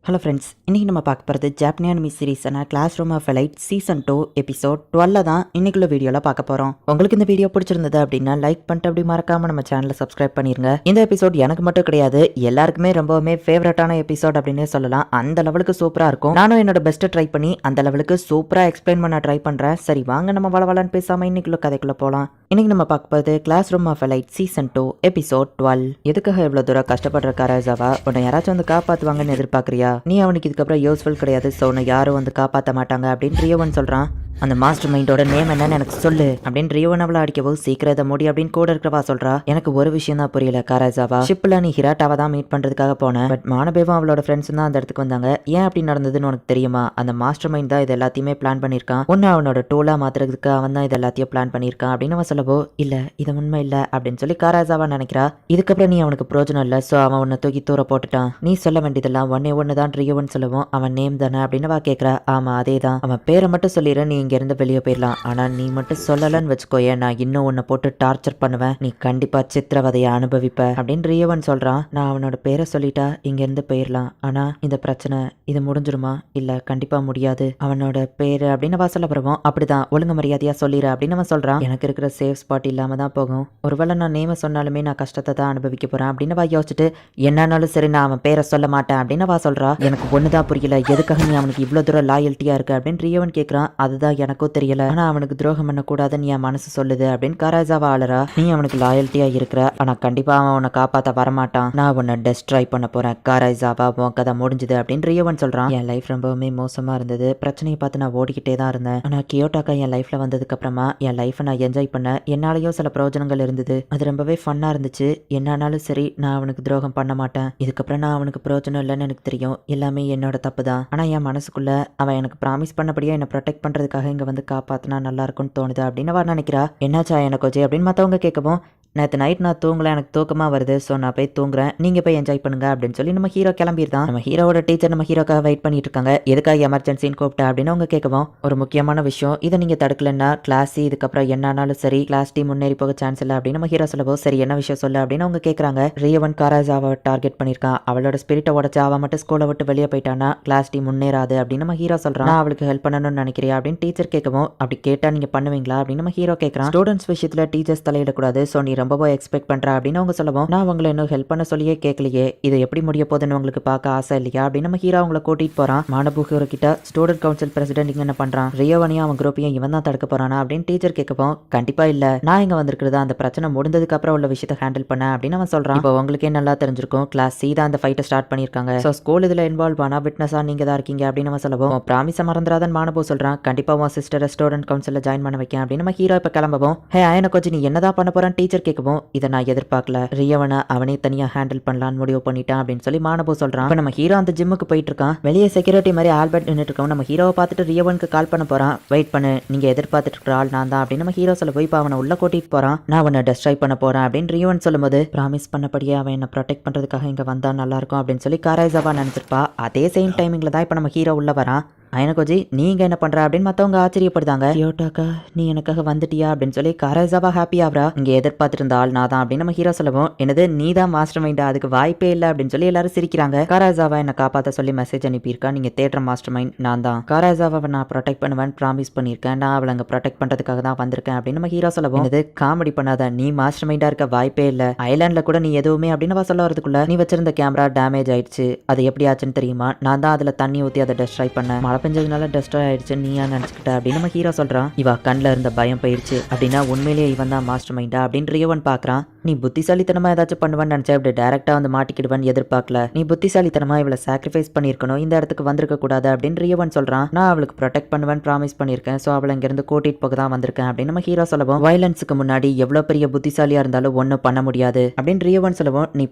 Hello friends, இன்றைக்கி நம்ம பார்க்க போகிறது ஜாப்பனீஸ் அனிமி சீரிஸான classroom of elite season 2 episode 12 தான் இன்னைக்குள்ள வீடியோவில் பார்க்க போகிறோம். உங்களுக்கு இந்த வீடியோ பிடிச்சிருந்தது அப்படின்னா லைக் பண்ணிட்டு அப்படி மறக்காமல் நம்ம சேனலை சப்ஸ்கிரைப் பண்ணிருங்க. இந்த எபிசோட் எனக்கு மட்டும் கிடையாது, எல்லாருக்குமே ரொம்பவுமே ஃபேவரட்டான எபிசோட் அப்படின்னே சொல்லலாம். அந்த லெவலுக்கு சூப்பராக இருக்கும். நானும் என்னோட பெஸ்ட்டை ட்ரை பண்ணி அந்த லெவலுக்கு சூப்பராக எக்ஸ்பிளைன் பண்ண ட்ரை பண்ணுறேன். சரி வாங்க நம்ம வளவலான்னு பேசாமல் இன்னைக்குள்ள கதைக்குள்ளே போகலாம். இன்னைக்கு நம்ம பார்க்க போகிறது classroom of elite season 2 episode 12. எதுக்காக இவ்வளோ தூரம் கஷ்டப்படுற காராஜாவா? உன்னை யாராச்சும் வந்து காப்பாற்றுவாங்கன்னு எதிர்பார்க்குறியா? நீ அவனுக்கு இதுக்கப்புறம் யூஸ்ஃபுல் கிடையாது, ஸோ உன்னை யாரும் வந்து காப்பாற்ற மாட்டாங்க அப்படின்னு ரியோவன் சொல்கிறான். அந்த மாஸ்டர் மைண்டோட நேம் என்னன்னு எனக்கு சொல்லு அப்படின்னு ரியோவன் அவளை அடிக்கவும் சீக்கிரம் இதை மூடி அப்படின்னு கூட இருக்கிறவா சொல்றா. எனக்கு ஒரு விஷயம் தான் புரியல காராஜாவா. ஷிப்ல நீ ஹிராட்டாவை தான் மீட் பண்றதுக்காக போனேன், பட் மானபேவும் அவளோட ஃப்ரெண்ட்ஸும் தான் அந்த இடத்துக்கு வந்தாங்க. ஏன் அப்படி நடந்ததுன்னு உனக்கு தெரியுமா? அந்த மாஸ்டர் மைண்ட் தான் இது எல்லாத்தையுமே பிளான் பண்ணியிருக்கான். ஒன்னு அவனோட டூலா மாத்துறதுக்கு அவன் தான் இது எல்லாத்தையும் பிளான் பண்ணியிருக்கான் அப்படின்னு அவன் சொல்லவோ, இல்ல இது உண்மை இல்ல அப்படின்னு சொல்லி காராஜாவா நினைக்கிறா. இதுக்கப்புறம் நீ அவனுக்கு பிரோஜனம் இல்ல, சோ அவன் உன்னை தூக்கி தூர போட்டுட்டான். நீ சொல்ல வேண்டியதெல்லாம் ஒன்னு தான் ரியோவன் சொல்லவும், அவன் நேம் தானே அப்படின்னு அவ கேட்கறா. ஆமா அதே தான், அவன் பேரை மட்டும் சொல்லிடு, நீ இங்க இருந்து வெளியே போயிடலாம். ஆனா நீ மட்டும் சொல்லலன்னு வச்சுக்கோயே, நான் இன்னும் உன்னை போட்டு டார்ச்சர் பண்ணுவேன், நீ கண்டிப்பா சித்திரவதையை அனுபவிப்ப அப்படின்னு ரியோவன் சொல்றான். நான் அவனோட பேரை சொல்லிட்டா இங்க இருந்து போயிடலாம், ஆனா இந்த பிரச்சனை இது முடிஞ்சிருமா? இல்ல கண்டிப்பா முடியாது. அவனோட பேரு அப்படின்னு அவ சொல்ல போறோம். அப்படிதான், ஒழுங்கு மரியாதையா சொல்லிடு அப்படின்னு அவன் சொல்றான். எனக்கு இருக்கிற சேஃப் ஸ்பாட் இல்லாம தான் போகும். ஒருவேளை நான் நேம சொன்னாலுமே நான் கஷ்டத்தை தான் அனுபவிக்க போறேன் அப்படின்னு அவ யோசிச்சுட்டு, என்னாலும் சரி நான் அவன் பேரை சொல்ல மாட்டேன் அப்படின்னு அவ சொல்றா. எனக்கு ஒண்ணுதான் புரியல, எதுக்காக நீ அவனுக்கு இவ்வளவு தூரம் லாயல்ட்டியா இருக்கு அப்படின்னு ரியோவன் கேட்கறான். அதுதான் எனக்கும் தெரியல, ஆனா அவனுக்கு துரோகம் பண்ணக்கூடாதுன்னு என் மனசு சொல்லுது அப்படின்னு காராஜாவா ஆளறா. நீ அவனுக்கு லாயல்ட்டியா இருக்கிற, ஆனா கண்டிப்பா அவன் உன்னை காப்பாத்த வரமாட்டான். நான் உன்னை டெஸ்ட்ராய் பண்ண போறேன் காராஜாவா, உன் கதை முடிஞ்சுது அப்படின்னு ரியோவன் சொல்றான். என் லைஃப் ரொம்பவுமே மோசமா இருந்தது, பிரச்சனையை பார்த்து நான் ஓடிக்கிட்டே தான் இருந்தேன். ஆனா கியோட்டாக்கா என் லைஃப்ல வந்ததுக்கு அப்புறமா என் லைஃபை நான் என்ஜாய் பண்ண, என்னாலேயும் சில பிரயோஜனங்கள் இருந்தது. அது ரொம்பவே ஃபன்னா இருந்துச்சு. என்னானாலும் சரி நான் அவனுக்கு துரோகம் பண்ண மாட்டேன். இதுக்கப்புறம் நான் அவனுக்கு பிரயோஜனம் இல்லைன்னு எனக்கு தெரியும், எல்லாமே என்னோட தப்பு தான். ஆனா என் மனசுக்குள்ள அவன் எனக்கு ப்ராமிஸ் பண்ணபடியே என்னை ப்ரொடெக்ட் பண்றதுக்காக இங்க வந்து காப்பாத்தினா நல்லா இருக்கும்னு தோணுது அப்படின்னு அவ நினைக்கிறா. என்னாச்சா எனக்கு ஜெய் அப்படின்னு மற்றவங்க கேட்கவும், நேற்று நைட் நான் தூங்கல, எனக்கு தூக்கமாக வருது, ஸோ நான் போய் தூங்குறேன், நீங்கள் போய் என்ஜாய் பண்ணுங்க அப்படின்னு சொல்லி நம்ம ஹீரோ கிளம்பிடுதான். நம்ம ஹீரோட டீச்சர் நம்ம ஹீரோக்காக வெயிட் பண்ணிட்டு இருக்காங்க. எதுக்காக எமர்ஜென்சின்னு கூப்பிட்டா அப்படின்னு அவங்க கேட்கவும், ஒரு முக்கியமான விஷயம், இதை நீங்கள் தடுக்கலன்னா கிளாஸ் இதுக்கப்புறம் என்னானாலும் சரி கிளாஸ் டீம் முன்னேறி போக சான்ஸ் இல்லை அப்படின்னு நம்ம ஹீரோ சொல்லவும், சரி என்ன விஷயம் சொல்லு அப்படின்னு அவங்க கேட்குறாங்க. ரியோவன் காராஜாவை டார்கெட் பண்ணியிருக்கான். அவளோட ஸ்பிரிட்டை உடச்சு அவன் மட்டும் ஸ்கூலை விட்டு வெளியே போயிட்டானா கிளாஸ் டீம் முன்னேறாது அப்படின்னு நம்ம ஹீரோ சொல்கிறான். நான் அவளுக்கு ஹெல்ப் பண்ணணும்னு நினைக்கிறியா அப்படின்னு டீச்சர் கேட்கவும், அப்படி கேட்டால் நீங்கள் பண்ணுவீங்களா அப்படின்னு நம்ம ஹீரோ கேட்குறான். ஸ்டூடெண்ட்ஸ் விஷயத்தில் டீச்சர்ஸ் தலையிடக்கூடாது, ஸோ நீ ரொம்பவே எக்ஸ்பெக்ட் பண்ற அப்படின்னு அவங்க சொல்லவும், நான் அவங்களை இன்னும் ஹெல்ப் பண்ண சொல்லியே கேட்கலையே, இது எப்படி முடிய போதுன்னு உங்களுக்கு பார்க்க ஆசை இல்லையா அப்படின்னு நம்ம ஹீரோ அவங்களை கூட்டிட்டு போறான். மானபூகர் கிட்ட ஸ்டூடெண்ட் கவுன்சில் பிரசிடென்ட் இங்க என்ன பண்றான், ரியோவனையும் அவன் குரூப்பையும் இவன் தான் தடுக்க போறானா அப்படின்னு டீச்சர் கேட்கவும், கண்டிப்பா இல்ல, நான் இங்க வந்திருக்கிறது அந்த பிரச்சனை முடிந்ததுக்கு அப்புறம் உள்ள விஷயத்தை ஹேண்டில் பண்ண அப்படின்னு அவன் சொல்றான். இப்போ உங்களுக்கே நல்லா தெரிஞ்சிருக்கும், கிளாஸ் சி தான் அந்த ஃபைட்டை ஸ்டார்ட் பண்ணிருக்காங்க, ஸோ ஸ்கூல் இதுல இன்வால்வ் ஆனா விட்னஸா நீங்க தான் இருக்கீங்க அப்படின்னு அவன் சொல்லவும், ப்ராமிஸை மறந்துடாதன் மானபூ சொல்றான். கண்டிப்பா உன் சிஸ்டரை ஸ்டூடெண்ட் கவுன்சில ஜாயின் பண்ண வைக்க அப்படின்னு நம்ம ஹீரோ இப்ப கிளம்பவும், ஹே ஆயன கொஞ்சம் நீ என்னதான் பண்ண போறான்னு டீச்சர் கேட்கவும், இதை நான் எதிர்பார்க்கல, ரியோவனை அவனே தனியா ஹேண்டில் பண்ணலான்னு முடிவு பண்ணிட்டான் அப்படின்னு சொல்லி மானபூ சொல்றான். இப்போ நம்ம ஹீரோ அந்த ஜிம்முக்கு போயிட்டு இருக்கான். வெளியே செக்யூரிட்டி மாதிரி ஆல்பர்ட் நின்றுட்டு இருக்கோம். நம்ம ஹீரோவை பார்த்துட்டு ரியோவனுக்கு கால் பண்ண போறான். வெயிட் பண்ணு, நீங்க எதிர்பார்த்துட்டு இருக்கிற ஆள் நான் தான் அப்படின்னு நம்ம ஹீரோ சொல்ல போய் இப்போ அவனை உள்ள கூட்டிட்டு போறான். நான் அவனை டெஸ்ட்ராய் பண்ண போறேன் அப்படின்னு ரியோவன் சொல்லும்போது, ப்ராமிஸ் பண்ணபடியே அவன் என்ன ப்ரொடெக்ட் பண்றதுக்காக இங்க வந்தா நல்லா இருக்கும் அப்படின்னு சொல்லி காராஜாவா நினைச்சிருப்பா. அதே சேம் டைமிங்ல தான் இப்போ நம்ம ஹீரோ உள்ள வரான். அயனகோஜி நீங்க என்ன பண்ற அப்படின்னு மத்தவங்க ஆச்சரியப்படுதாங்க. கியோட்டாக்கா நீ எனக்காக வந்துட்டியா அப்படின்னு சொல்லி காராஜாவா ஹாப்பி ஆவரா. இங்க எதிர்பார்த்துட்டு இருந்த ஆள் நான் தான் அப்படின்னு நம்ம ஹீரோ சொல்லவும், என்னது நீ தான் மாஸ்டர் மைண்டா, அதுக்கு வாய்ப்பே இல்லை அப்படின்னு சொல்லி எல்லாரும் சிரிக்கிறாங்க. காராஜாவா என்ன காப்பாத்த சொல்லி மெசேஜ் அனுப்பியிருக்கா, நீங்க தேடுற மாஸ்டர் மைண்ட் நான் தான். காராஜாவை நான் ப்ரொடெக்ட் பண்ணுவேன் ப்ராமிஸ் பண்ணியிருக்கேன், நான் அவளை அங்க ப்ரொடெக்ட் பண்றதுக்காக தான் வந்திருக்கேன் அப்படின்னு நம்ம ஹீரோ சொல்லவும், என்னது காமெடி பண்ணாத, நீ மாஸ்டர் மைண்டா இருக்க வாய்ப்பே இல்லை, ஐலாண்ட்ல கூட நீ எதுவுமே அப்படின்னு சொல்ல வரதுக்குள்ள நீ வச்சிருந்த கேமரா டேமேஜ் ஆயிடுச்சு, அது எப்படி ஆச்சுன்னு தெரியுமா, நான் தான் அதுல தண்ணி ஊத்தி அதை டெஸ்ட்ராய் பண்ணேன், மழை பெஞ்சதுனால டெஸ்ட்ராய் ஆயிடுச்சு, நீயா நினைச்சுக்கிட்ட அப்படின்னு நம்ம ஹீரோ சொல்றான். இவ கண்ணில் இருந்த பயம் போயிடுச்சு அப்படின்னா உண்மையிலேயே இவன் தான் மாஸ்டர் மைண்டா அப்படின்னு ரியோவன் பாக்குறான். நீ புத்திசாலித்தனமா ஏதாச்சும் பண்ணுவேன்னு நினைச்சா இப்படி டைரக்டா வந்து மாட்டிக்கிடுவேன்னு எதிர்பார்க்கல, நீ புத்திசாலித்தனமா இவளை சாக்ரிஃபைஸ் பண்ணிருக்கணும், இந்த இடத்துக்கு வந்திருக்க கூடாது அப்படின்னு ரியோவன் சொல்றான். நான் அவளுக்கு ப்ரொடெக்ட் பண்ணுவேன்னு ப்ராமிஸ் பண்ணிருக்கேன், சோ அவளை இங்கிருந்து கூட்டிட்டு போக தான் வந்திருக்கேன் அப்படின்னு நம்ம ஹீரோ சொல்லவும், வயலன்ஸுக்கு முன்னாடி எவ்வளவு பெரிய புத்திசாலியா இருந்தாலும் ஒன்னும் பண்ண முடியாது அப்படின்னு ரியோவன் சொல்லவும், நீ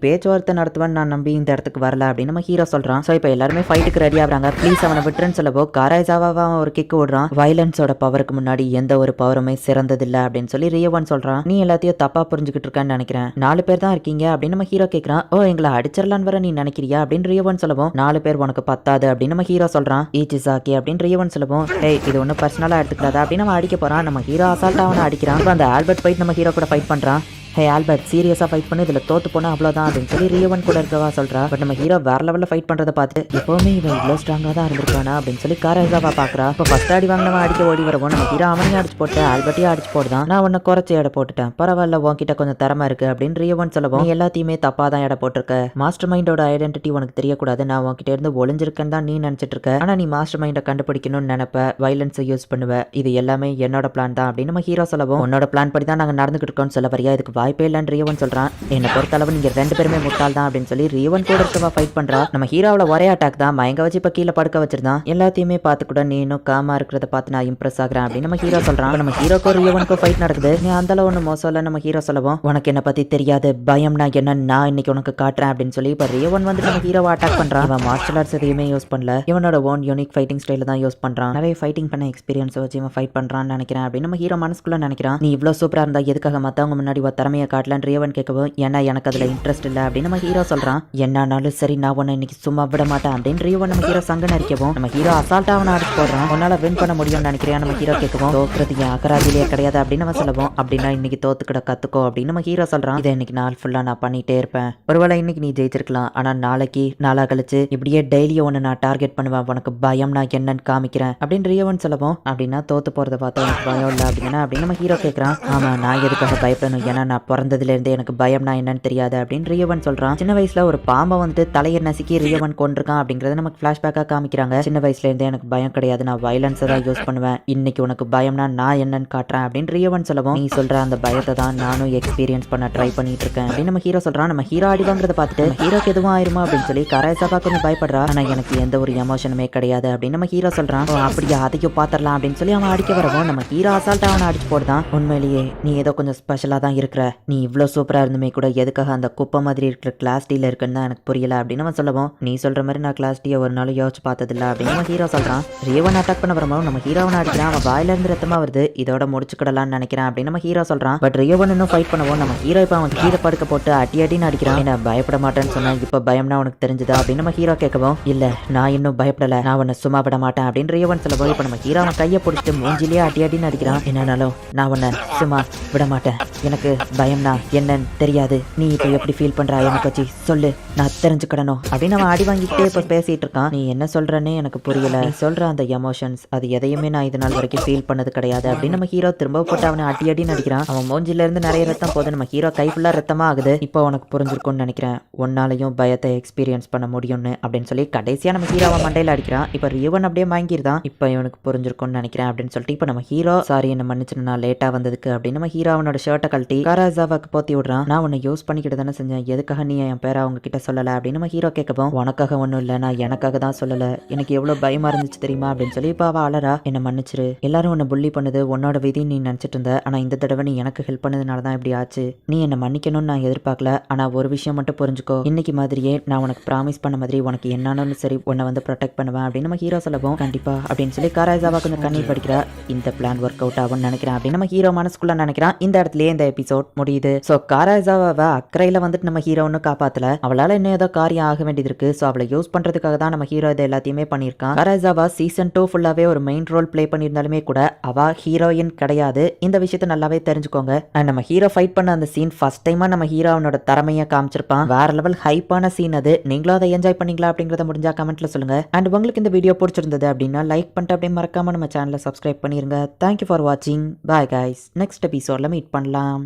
பேச்சுவார்த்தை நடத்துவேன்னு நான் நம்பி இந்த இடத்துக்கு வரல அப்படின்னு நம்ம ஹீரோ சொல்றான். சோ இப்போ எல்லாருமே ஃபைட்டுக்கு ரெடி ஆகுறாங்க, ப்ளீஸ் அவனை விட்டுருன்னு சொல்லவோ, காராஜாவா ஒரு கிக் ஓடுறான். வயலன்ஸோட பவருக்கு முன்னாடி எந்த ஒரு பவருமே சிறந்ததில்லை அப்படின்னு சொல்லி ரியோவன் சொல்றான். நீ எல்லாத்தையும் தப்பா புரிஞ்சுக்கிட்டு இருக்கான்னு நினைக்கிறேன், 4 பேர் தான் இருக்கீங்க அப்படின்னு நம்ம ஹீரோ கேட்கறான். ஓ எங்களை அடிச்சிடலான்னு வர நீ நினைக்கிறியா அப்படின்னு ரியோவன் சொல்லவும், 4 பேர் உனக்கு பத்தாது அப்படின்னு நம்ம ஹீரோ சொல்றான். ஈச்சிசாக்கி அப்படின்னு ரியோவன் சொல்லவும், ஹேய் இது ஒன்னும் பர்சனலா எடுத்துக்காத அப்படின்னு அவன் அடிக்க போறான். நம்ம ஹீரோ அசால்ட்டா அவனை அடிக்கிறான். அந்த ஆல்பர்ட் ஃபைட் நம்ம ஹீரோ கூட ஃபைட் பண்றான். ஹே ஆல்பர்ட் சீரியஸா ஃபைட் பண்ணி இதுல தோத்து போனா அவ்வளவுதான் அப்படின்னு சொல்லி ரியவன் கூட இருக்கவா சொல்றா. பட் நம்ம ஹீரோ வேற லெவல்ல ஃபைட் பண்றத பார்த்து எப்பவுமே இவன் இவ்வளவு ஸ்ட்ராங்கா தான் இருந்திருக்கானா அப்படின்னு சொல்லி காரேசாவா பாக்குறா. இப்போ ஃபர்ஸ்ட் அடி வாங்கினவன் அடிக்க ஓடி வரவும் நம்ம ஹீரோ அவனையும் அடிச்சு போட்டு ஆல்பர்ட்டையும் அடிச்சு போடுதான். நான் உன்னை குறைச்சி எடை போட்டுட்டேன், பரவாயில்ல உன்கிட்ட கொஞ்சம் திறமை இருக்கு அப்படின்னு ரியவன் சொல்லவும், நீ எல்லாத்தையுமே தப்பா தான் எடை போட்டிருக்க. மாஸ்டர் மைண்டோட ஐடென்டிட்டி உனக்கு தெரியக்கூடாது, நான் உன்கிட்ட இருந்து ஒளிஞ்சிருக்கேன்னு தான் நீ நினைச்சிட்டு இருக்க. ஆனா நீ மாஸ்டர் மைண்டை கண்டுபிடிக்கணும்னு நினைப்ப, வயலன்ஸை யூஸ் பண்ணுவ, இது எல்லாமே என்னோட பிளான் தான் அப்படின்னு நம்ம ஹீரோ சொல்லவும், உன்னோட பிளான் படி தான் நாங்க நடந்துகிட்டு இருக்கோம்னு சொல்ல வரியா, இதுக்கு வாய்ப்பே இல்லைன்னு ரியவன் சொல்றான். என்னை பொறுத்தளவு நீங்க 2 பேருமே முட்டாள் தான் அப்படின்னு சொல்லி ரியவன் கூட இருக்கவா ஃபைட் பண்றா. நம்ம ஹீரோவோட ஒரே அட்டாக் தான் மயங்க வச்சு இப்ப கீழே படுக்க வச்சிருந்தான். எல்லாத்தையுமே பார்த்து கூட நீ இன்னும் காமா இருக்கிறத பார்த்து நான் இம்ப்ரெஸ் ஆகிறேன் அப்படின்னு நம்ம ஹீரோ சொல்றான். நம்ம ஹீரோக்கும் ரியவனுக்கும் ஃபைட் நடக்குது. நீ அந்த அளவு ஒன்று மோசம் இல்லை நம்ம ஹீரோ சொல்லவும், உனக்கு என்ன பத்தி தெரியாது, பயம்னா என்ன நான் இன்னைக்கு உனக்கு காட்டுறேன் அப்படின்னு சொல்லி இப்ப ரியவன் வந்து நம்ம ஹீரோவை அட்டாக் பண்றான். இவன் மார்ஷல் ஆர்ட்ஸ் எதையுமே யூஸ் பண்ணல, இவனோட ஓன் யூனிக் ஃபைட்டிங் ஸ்டைல தான் யூஸ் பண்றான். நிறைய ஃபைட்டிங் பண்ண எக்ஸ்பீரியன்ஸ் வச்சு இவன் ஃபைட் பண்றான்னு நினைக்கிறேன் அப்படின்னு நம்ம ஹீரோ மனசுக்குள்ள நினைக்கிறான். நீ இவ்வளவு சூப்பரா இருந்தா எதுக்காக மத்தவங்க முன்னாடி திறமையை காட்டலன்னு ரியவன் கேட்கவும், ஏன்னா எனக்கு அதுல இன்ட்ரெஸ்ட் இல்ல அப்படின்னு நம்ம ஹீரோ சொல்றான். என்னாலும் சரி நான் உன்னை இன்னைக்கு சும்மா விட மாட்டேன் அப்படின்னு ரியவன் நம்ம ஹீரோ சங்க நடிக்கவும், நம்ம ஹீரோ அசால்ட்டா அவனை அடிச்சு போடுறான். உன்னால வின் பண்ண முடியும்னு நினைக்கிறேன் நம்ம ஹீரோ கேட்கவும், தோக்குறது என் அகராதிலேயே கிடையாது அப்படின்னு நம்ம சொல்லவும், அப்படின்னா இன்னைக்கு தோத்துக்கிட கத்துக்கோ அப்படின்னு நம்ம ஹீரோ சொல்றான். இதை இன்னைக்கு நாள் ஃபுல்லா நான் பண்ணிட்டே இருப்பேன், ஒருவேளை இன்னைக்கு நீ ஜெயிச்சிருக்கலாம், ஆனா நாளைக்கு நாளா கழிச்சு இப்படியே டெய்லியும் ஒன்னு நான் டார்கெட் பண்ணுவேன், உனக்கு பயம் நான் என்னன்னு காமிக்கிறேன் அப்படின்னு ரியவன் சொல்லவும், அப்படின்னா தோத்து போறத பார்த்தா எனக்கு பயம் இல்லை அப்படின்னா அப்படின்னு நம்ம ஹீரோ கேட்கறான். ஆமா நான் எதுக்காக பயப்படணும், ஏன்னா நான் பிறந்ததுல இருந்தே எனக்கு பயம்னா என்னன்னு தெரியாது அப்படின்னு ரியவன் சொல்றான். சின்ன வயசுல ஒரு பாம்பை வந்துட்டு தலையை நசுக்கி ரியவன் கொண்டிருக்கான் அப்படிங்கறத நமக்கு பிளாஷ்பேக்கா காமிக்கிறாங்க. சின்ன வயசுல இருந்தே எனக்கு பயம் கிடையாது, நான் வயலன்ஸை தான் யூஸ் பண்ணுவேன், இன்னைக்கு உனக்கு பயம்னா நான் என்னன்னு காட்டுறேன் அப்படின்னு ரியவன் சொல்லவும், நீ சொல்ற அந்த பயத்தை தான் நானும் எக்ஸ்பீரியன்ஸ் பண்ண ட்ரை பண்ணிட்டு இருக்கேன் அப்படின்னு நம்ம ஹீரோ சொல்றான். நம்ம ஹீரோ அடி வாங்குறத பார்த்துட்டு ஹீரோக்கு எதுவும் ஆயிருமா அப்படின்னு சொல்லி காரேசாவா கொஞ்சம் பயப்படுறா. ஆனா எனக்கு எந்த ஒரு எமோஷனுமே கிடையாது அப்படின்னு நம்ம ஹீரோ சொல்றான். அப்படியே அதையும் பாத்திரலாம் அப்படின்னு சொல்லி அவன் அடிக்க வரவும் நம்ம ஹீரோ அசால்ட்டா அவனை அடிச்சு போடுதான். உண்மையிலேயே நீ ஏதோ கொஞ்சம் ஸ்பெஷலா தான் இருக்கிற, நீ இவ்வளவு சூப்பரா இருந்துமே கூட எதுக்காக அந்த குப்பை மாதிரி இருக்கிற கிளாஸ் டீல இருக்குன்னு எனக்கு புரியல அப்படின்னு அவன் சொல்லவும், நீ சொல்ற மாதிரி நான் கிளாஸ் டீயை ஒரு நாள் யோசிச்சு பார்த்ததில்ல அப்படின்னு நம்ம ஹீரோ சொல்றான். ரியவன் அட்டாக் பண்ண வரவும் நம்ம ஹீரோவனை அடிக்கிறான். அவன் வாயில இருந்து ரத்தமா வருது, இதோட முடிச்சுக்கிடலாம்னு நினைக்கிறேன் அப்படின்னு நம்ம ஹீரோ சொல்றான். பட் ரியவன் இன்னும் ஃபைட் பண்ணவும் நம்ம ஹீரோ இப்ப அவன் கீழே படுக்க போட்டு அடி அடின்னு அடிக்கிறான். என்ன பயப்பட மாட்டேன்னு சொன்னா இப்ப பயம்னா உனக்கு தெரிஞ்சுதா அப்படின்னு நம்ம ஹீரோ கேட்கவும், இல்ல நான் இன்னும் பயப்படல, நான் உன்னை சும்மா விட மாட்டேன் அப்படின்னு ரியவன் சொல்லவும், இப்ப நம்ம ஹீரோ அவன் கையை பிடிச்சிட்டு மூஞ்சிலேயே அடி அடின்னு அடிக்கிறான். என்னன்னாலும் நான் உன்னை சும்மா விட மாட்டேன், எனக்கு பயம்னா என்னன்னு தெரியாது, நீ இப்ப எப்படி ஃபீல் பண்றா எனக்கு வச்சு சொல்லு, நான் தெரிஞ்சுக்கிடணும் அப்படின்னு அவன் அடி வாங்கிக்கிட்டே இப்ப பேசிட்டு இருக்கான். நீ என்ன சொல்றன்னு எனக்கு புரியல, நீ சொல்ற அந்த எமோஷன்ஸ் அது எதையுமே நான் இது நாள் வரைக்கும் ஃபீல் பண்ணது கிடையாது அப்படின்னு நம்ம ஹீரோ திரும்ப போட்டு அவனை அடி அடின்னு அடிக்கிறான். அவன் மூஞ்சில இருந்து நிறைய ரத்தம் போது, நம்ம ஹீரோ கை ஃபுல்லா ரத்தமா ஆகுது. இப்போ உனக்கு புரிஞ்சிருக்கும்னு நினைக்கிறேன், உன்னாலையும் பயத்தை எக்ஸ்பீரியன்ஸ் பண்ண முடியும்னு அப்படின்னு சொல்லி கடைசியா நம்ம ஹீரோவை மண்டையில அடிக்கிறான். இப்ப ரியவன் அப்படியே வாங்கிருந்தான். இப்போ இவனுக்கு புரிஞ்சிருக்கும்னு நினைக்கிறேன் அப்படின்னு சொல்லிட்டு இப்ப நம்ம ஹீரோ, சாரி என்ன மன்னிச்சு நான் லேட்டா வந்ததுக்கு அப்படின்னு நம்ம ஹீரோ அவனோட ஷர்ட்டை கழட்டி காராசாவாக்கு போத்தி விடுறான். நான் உன்னை யூஸ் பண்ணிக்கிட்டு தானே செஞ்சேன், எதுக்காக நீ என் பேரை அவங்க கிட்ட சொல்லல அப்படின்னு நம்ம ஹீரோ கேட்கவும், உனக்காக ஒன்றும் இல்லை, நான் எனக்காக தான் சொல்லல, எனக்கு எவ்வளவு பயமா இருந்துச்சு தெரியுமா அப்படின்னு சொல்லி இப்போ அவ அழறா. என்ன மன்னிச்சிரு, எல்லாரும் உன்னை புள்ளி பண்ணுது உன்னோட விதி நீ நினைச்சிட்டு இருந்த, ஆனா இந்த தடவை நீ எனக்கு ஹெல்ப் பண்ணதுனால தான் இப்படி ஆச்சு, நீ என்ன மன்னிக்கணும்னு நான் எதிர்பார்க்கல, ஆனா ஒரு விஷயம் மட்டும் புரிஞ்சுக்கோ, இன்னைக்கு மாதிரியே நான் உனக்கு ப்ராமிஸ் பண்ண மாதிரி உனக்கு என்னாலும் சரி உன்னை வந்து ப்ரொடெக்ட் பண்ணுவேன் அப்படின்னு நம்ம ஹீரோ சொல்லவும், கண்டிப்பா அப்படின்னு சொல்லி காராசாவா கொஞ்சம் கண்ணீர் படிக்கிறா. இந்த பிளான் ஒர்க் அவுட் ஆகும்னு நினைக்கிறேன் அப்படின்னு நம்ம ஹீரோ மனசுக்குள்ள நினைக்கிறான். இந்த இடத்துலயே இந்த எபிசோட் முடியுது. ஸோ காராசாவாவை அக்கறையில வந்துட்டு நம்ம ஹீரோ ஒன்னும் காப்பாத்தல, அவளால இன்னும் ஏதோ காரியம் ஆக வேண்டியது இருக்கு. ஸோ அவளை யூஸ் பண்றதுக்காக தான் நம்ம ஹீரோ இதை எல்லாத்தையுமே பண்ணியிருக்கான். காராசாவா சீசன் 2 ஃபுல்லாவே ஒரு மெயின் ரோல் பிளே பண்ணியிருந்தாலுமே கூட அவ ஹீரோயின் கிடையாது, இந்த விஷயத்த நல்லாவே தெரிஞ்சுக்கோங்க. அண்ட் நம்ம ஹீரோ ஃபைட் பண்ண அந்த சீன் ஃபர்ஸ்ட் டைமா நம்ம ஹீரோ அவனோட திறமையை காமிச்சிருப்பான். வேற லெவல் ஹைப்பான சீன் அது. நீங்களும் அதை என்ஜாய் பண்ணீங்களா அப்படிங்கறத முடிஞ்சா கமெண்ட்ல சொல்லுங்க. அண்ட் உங்களுக்கு இந்த வீடியோ பிடிச்சிருந்தது அப்படின்னா லைக் பண்ணிட்டு அப்படியே மறக்காம நம்ம சேனலை சப்ஸ்கிரைப் பண்ணிருங்க. தேங்க்யூ ஃபார் வாட்சிங். பாய் கைஸ், நெக்ஸ்ட் எபிசோட்ல மீட் பண்ணலாம்.